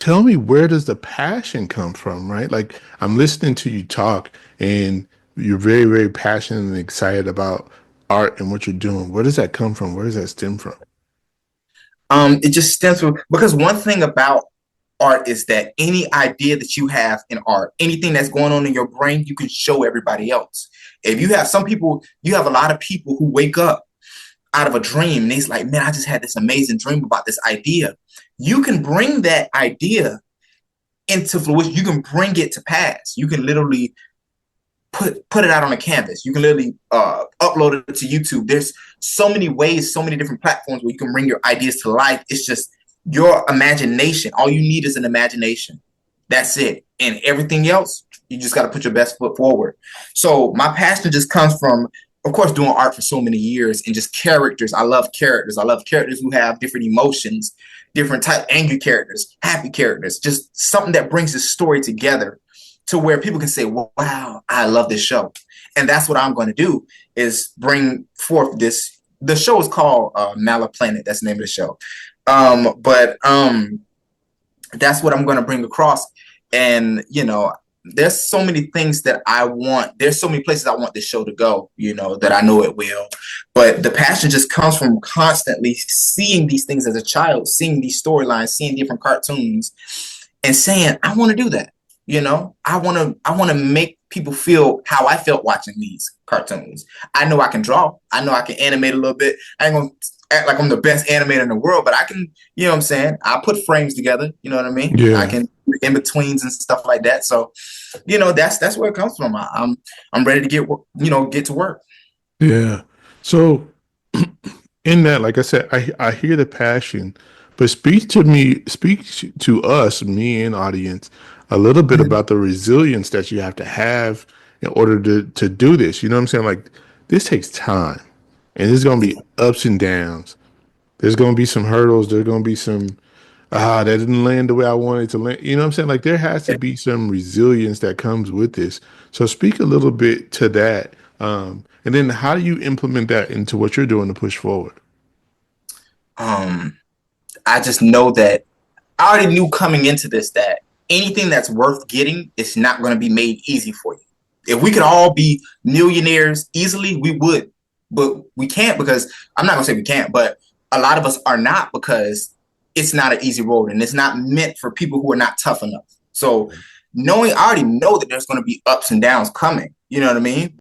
tell me, where does the passion come from, right? Like, I'm listening to you talk, and you're very, very passionate and excited about art and what you're doing. Where does that come from? Where does that stem from? It just stems from because one thing about art is that any idea that you have in art, anything that's going on in your brain, you can show everybody else. If you have some people, you have a lot of people who wake up out of a dream and it's like, man, I just had this amazing dream about this idea. You can bring that idea into fruition. You can bring it to pass. You can literally put it out on a canvas. You can literally upload it to YouTube. There's so many ways, so many different platforms where you can bring your ideas to life. It's just your imagination. All you need is an imagination. That's it. And everything else, you just got to put your best foot forward. So my passion just comes from, of course, doing art for so many years and just characters. I love characters. I love characters who have different emotions, different type, angry characters, happy characters, just something that brings the story together to where people can say, wow, I love this show. And that's what I'm going to do is bring forth this. The show is called Malaplanet. That's the name of the show. But that's what I'm going to bring across. And, there's so many things that I want. There's so many places I want this show to go, that I know it will. But the passion just comes from constantly seeing these things as a child, seeing these storylines, seeing different cartoons, and saying, I want to do that. I want to make people feel how I felt watching these cartoons. I know I can draw. I know I can animate a little bit. I ain't gonna act like I'm the best animator in the world, but I can, what I'm saying? I put frames together, you know what I mean? I Yeah, can in betweens and stuff like that. So, that's where it comes from. I'm ready to get to work. yeah. So in that, like I said, I hear the passion, but speak to us, me and audience, a little bit Mhm. about the resilience that you have in order to do this. You know what I'm saying? Like, this takes time, and there's gonna be ups and downs. There's gonna be some hurdles. There's gonna be some that didn't land the way I wanted it to land. You know what I'm saying? Like, there has to be some resilience that comes with this. So speak a little bit to that, and then how do you implement that into what you're doing to push forward? Um, I just know that I already knew coming into this that anything that's worth getting is not going to be made easy for you. If we could all be millionaires easily, we would, but we can't because I'm not going to say we can't, but a lot of us are not because it's not an easy road and it's not meant for people who are not tough enough. So I already know that there's going to be ups and downs coming. You know what I mean?